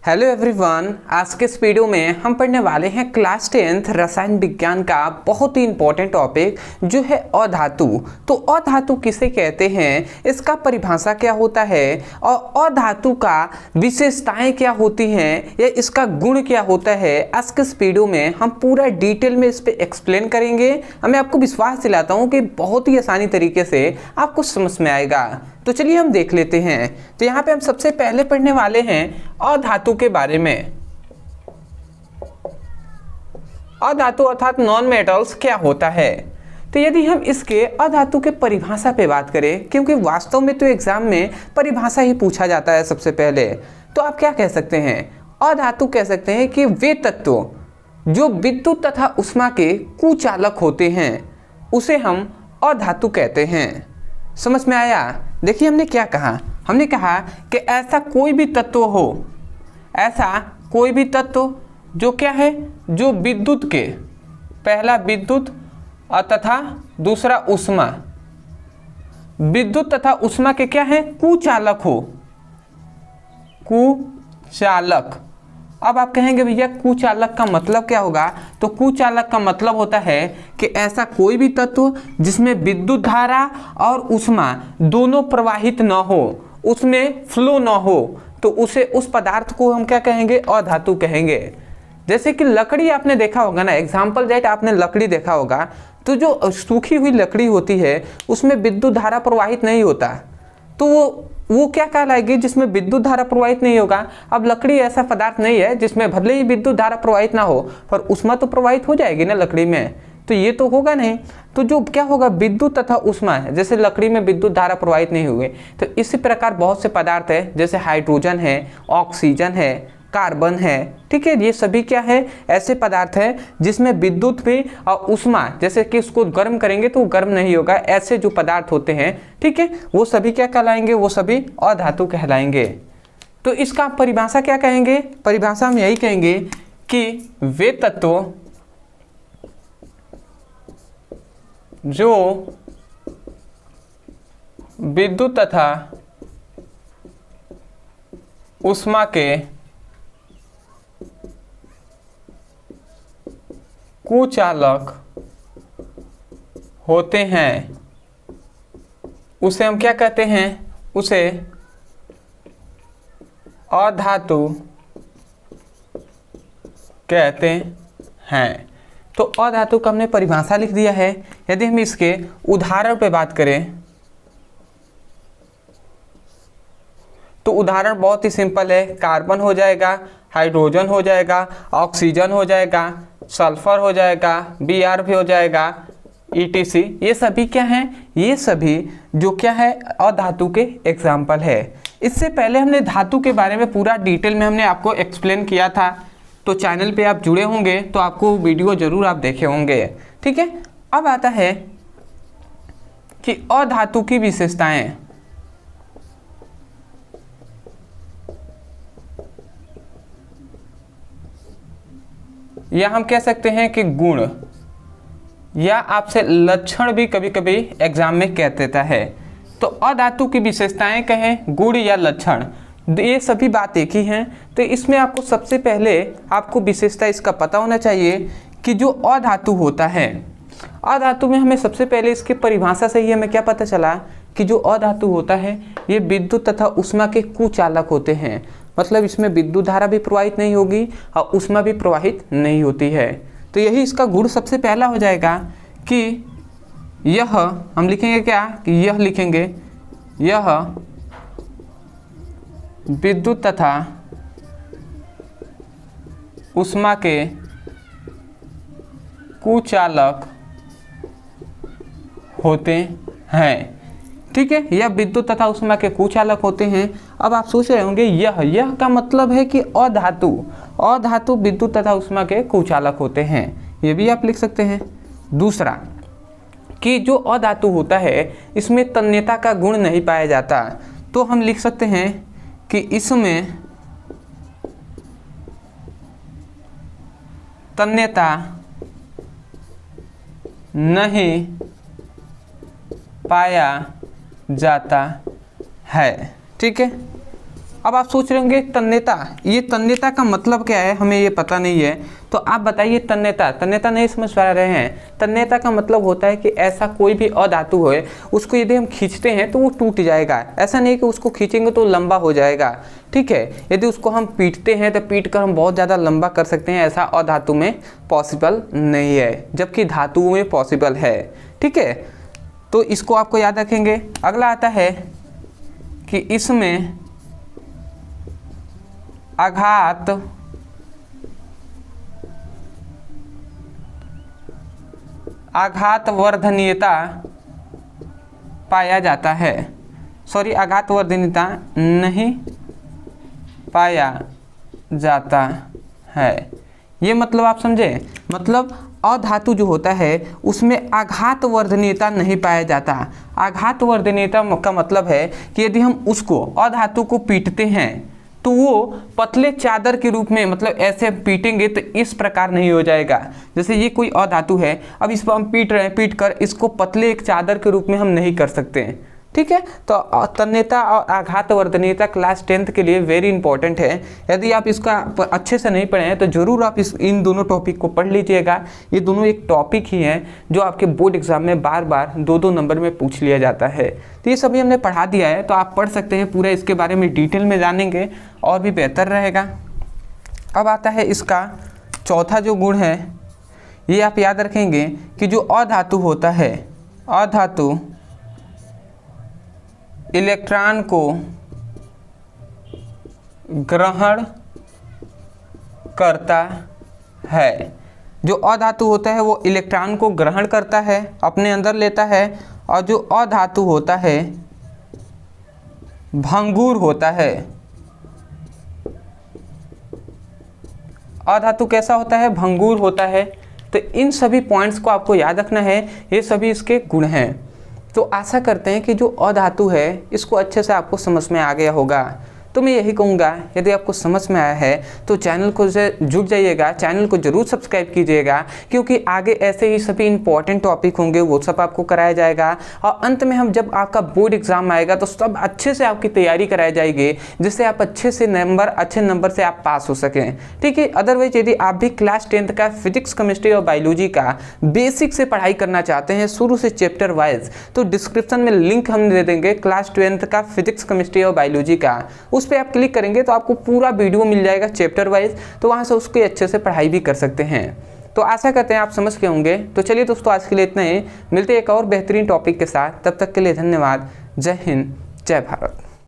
Hello everyone, आज के इस वीडियो में हम पढ़ने वाले हैं क्लास 10th रसायन विज्ञान का बहुत ही इंपॉर्टेंट टॉपिक जो है अधातु। तो अधातु किसे कहते हैं, इसका परिभाषा क्या होता है और अधातु का विशेषताएं क्या होती हैं या इसका गुण क्या होता है, आज के इस वीडियो में हम पूरा डिटेल में इस पर एक्सप्लेन करेंगे। मैं आपको विश्वास दिलाता हूँ कि बहुत ही आसानी तरीके से आपको समझ में आएगा। तो चलिए हम देख लेते हैं। तो यहाँ पे हम सबसे पहले पढ़ने वाले हैं अधातु के बारे में। अधातु अर्थात नॉन मेटल्स क्या होता है। तो यदि हम इसके अधातु के परिभाषा पे बात करें, क्योंकि वास्तव में तो एग्जाम में परिभाषा ही पूछा जाता है सबसे पहले, तो आप क्या कह सकते हैं, अधातु कह सकते हैं कि वे तत्व जो विद्युत तथा ऊष्मा के कुचालक होते हैं उसे हम अधातु कहते हैं। समझ में आया। देखिए हमने क्या कहा, हमने कहा कि ऐसा कोई भी तत्व हो, ऐसा कोई भी तत्व जो क्या है, जो विद्युत के, पहला विद्युत तथा दूसरा ऊष्मा, विद्युत तथा ऊष्मा के क्या है, कुचालक हो, कुचालक। अब आप कहेंगे भैया कुचालक का मतलब क्या होगा, तो कुचालक का मतलब होता है कि ऐसा कोई भी तत्व जिसमें विद्युत धारा और ऊष्मा दोनों प्रवाहित न हो, उसमें फ्लो न हो, तो उसे, उस पदार्थ को हम क्या कहेंगे, अधातु कहेंगे। जैसे कि लकड़ी आपने देखा होगा ना, एग्जाम्पल दैट आपने लकड़ी देखा होगा, तो जो सूखी हुई लकड़ी होती है उसमें विद्युत धारा प्रवाहित नहीं होता, तो वो क्या कहलाएगी, जिसमें विद्युत धारा प्रवाहित नहीं होगा। अब लकड़ी ऐसा पदार्थ नहीं है जिसमें भले ही विद्युत धारा प्रवाहित ना हो पर ऊष्मा तो प्रवाहित हो जाएगी ना लकड़ी में, तो ये तो होगा नहीं। तो जो क्या होगा, विद्युत तथा ऊष्मा है, जैसे लकड़ी में विद्युत धारा प्रवाहित नहीं हुए, तो इसी प्रकार बहुत से पदार्थ है, जैसे हाइड्रोजन है, ऑक्सीजन है, कार्बन है, ठीक है, ये सभी क्या है, ऐसे पदार्थ है जिसमें विद्युत भी और ऊष्मा, जैसे कि उसको गर्म करेंगे तो गर्म नहीं होगा, ऐसे जो पदार्थ होते हैं, ठीक है, वो सभी क्या कहलाएंगे, वो सभी अधातु कहलाएंगे। तो इसका परिभाषा क्या कहेंगे, परिभाषा हम यही कहेंगे कि वे तत्व जो विद्युत तथा ऊष्मा के कुचालक होते हैं उसे हम क्या कहते हैं, उसे अधातु कहते हैं। तो अधातु का हमने परिभाषा लिख दिया है। यदि हम इसके उदाहरण पे बात करें तो उदाहरण बहुत ही सिंपल है, कार्बन हो जाएगा, हाइड्रोजन हो जाएगा, ऑक्सीजन हो जाएगा, सल्फर हो जाएगा, Br भी हो जाएगा, ETC। ये सभी क्या हैं, ये सभी जो क्या है अधातु के एग्जाम्पल है। इससे पहले हमने धातु के बारे में पूरा डिटेल में हमने आपको एक्सप्लेन किया था, तो चैनल पे आप जुड़े होंगे तो आपको वीडियो जरूर आप देखे होंगे, ठीक है। अब आता है कि अधातु की विशेषताएं। या हम कह सकते हैं कि गुण, या आपसे लक्षण भी कभी कभी एग्जाम में कह देता है। तो अधातु की विशेषताएं कहें, गुण या लक्षण, ये सभी बात एक ही हैं। तो इसमें आपको सबसे पहले आपको विशेषता इसका पता होना चाहिए कि जो अधातु होता है, अधातु में हमें सबसे पहले इसकी परिभाषा से ही हमें क्या पता चला कि जो अधातु होता है ये विद्युत तथा ऊष्मा के कुचालक होते हैं। मतलब इसमें विद्युत धारा भी प्रवाहित नहीं होगी और ऊष्मा भी प्रवाहित नहीं होती है। तो यही इसका गुण सबसे पहला हो जाएगा कि यह, हम लिखेंगे क्या, कि यह लिखेंगे, यह विद्युत तथा ऊष्मा के कुचालक होते हैं, ठीक है। यह विद्युत तथा ऊष्मा के कुचालक होते हैं। अब आप सोच रहे होंगे यह का मतलब है कि अधातु विद्युत तथा ऊष्मा के कुचालक होते हैं, ये भी आप लिख सकते हैं। दूसरा कि जो अधातु होता है इसमें तन्यता का गुण नहीं पाया जाता, तो हम लिख सकते हैं कि इसमें तन्यता नहीं पाया जाता है, ठीक है। अब आप सोच रहे होंगे तन्यता, ये तन्यता का मतलब क्या है, हमें ये पता नहीं है, तो आप बताइए तन्यता। तन्यता नहीं समझ पा रहे हैं? तन्यता का मतलब होता है कि ऐसा कोई भी अधातु है, उसको यदि हम खींचते हैं तो वो टूट जाएगा। ऐसा नहीं कि उसको खींचेंगे तो लंबा हो जाएगा, ठीक है। यदि उसको हम पीटते हैं तो पीट कर हम बहुत ज़्यादा लंबा कर सकते हैं, ऐसा अधातु में पॉसिबल नहीं है, जबकि धातुओं में पॉसिबल है, ठीक है। तो इसको आपको याद रखेंगे। अगला आता है कि इसमें आघातवर्धनीयता पाया जाता है। सॉरी, आघातवर्धनीयता नहीं पाया जाता है। ये मतलब आप समझे, मतलब अधातु जो होता है उसमें आघातवर्धनीयता नहीं पाया जाता। आघातवर्धनीयता का मतलब है कि यदि हम उसको अधातु को पीटते हैं तो वो पतले चादर के रूप में, मतलब ऐसे पीटेंगे तो इस प्रकार नहीं हो जाएगा। जैसे ये कोई अधातु है, अब इस पर हम पीट रहे हैं, पीट कर इसको पतले एक चादर के रूप में हम नहीं कर सकते हैं, ठीक है। तो तन्यता और आघातवर्धनीयता क्लास 10th के लिए वेरी इंपॉर्टेंट है। यदि आप इसका अच्छे से नहीं पढ़े हैं तो ज़रूर आप इन दोनों टॉपिक को पढ़ लीजिएगा। ये दोनों एक टॉपिक ही हैं जो आपके बोर्ड एग्जाम में बार बार 2-2 नंबर में पूछ लिया जाता है। तो ये सभी हमने पढ़ा दिया है, तो आप पढ़ सकते हैं, पूरा इसके बारे में डिटेल में जानेंगे और भी बेहतर रहेगा। अब आता है इसका चौथा जो गुण है, ये आप याद रखेंगे कि जो अधातु होता है, अधातु इलेक्ट्रॉन को ग्रहण करता है। जो अधातु होता है वो इलेक्ट्रॉन को ग्रहण करता है, अपने अंदर लेता है, और जो अधातु होता है भंगुर होता है। अधातु कैसा होता है? भंगुर होता है। तो इन सभी पॉइंट्स को आपको याद रखना है, ये सभी इसके गुण हैं। तो आशा करते हैं कि जो अधातु है इसको अच्छे से आपको समझ में आ गया होगा। तो मैं यही कहूँगा, यदि आपको समझ में आया है तो चैनल को से जुड़ जाइएगा, चैनल को जरूर सब्सक्राइब कीजिएगा, क्योंकि आगे ऐसे ही सभी इंपॉर्टेंट टॉपिक होंगे, वो सब आपको कराया जाएगा। और अंत में हम जब आपका बोर्ड एग्जाम आएगा तो सब अच्छे से आपकी तैयारी कराई जाएगी, जिससे आप अच्छे नंबर से आप पास हो सकें, ठीक है। अदरवाइज यदि आप भी क्लास 10th का फिजिक्स, केमिस्ट्री और बायोलॉजी का बेसिक से पढ़ाई करना चाहते हैं, शुरू से चैप्टर वाइज, तो डिस्क्रिप्शन में लिंक हम दे देंगे क्लास 10th का फिजिक्स, केमिस्ट्री और बायोलॉजी का। उस पर आप क्लिक करेंगे तो आपको पूरा वीडियो मिल जाएगा चैप्टर वाइज, तो वहां से उसके अच्छे से पढ़ाई भी कर सकते हैं। तो आशा करते हैं आप समझ के होंगे। तो चलिए दोस्तों, आज के लिए इतना ही, मिलते हैं एक और बेहतरीन टॉपिक के साथ। तब तक के लिए धन्यवाद। जय हिंद, जय भारत।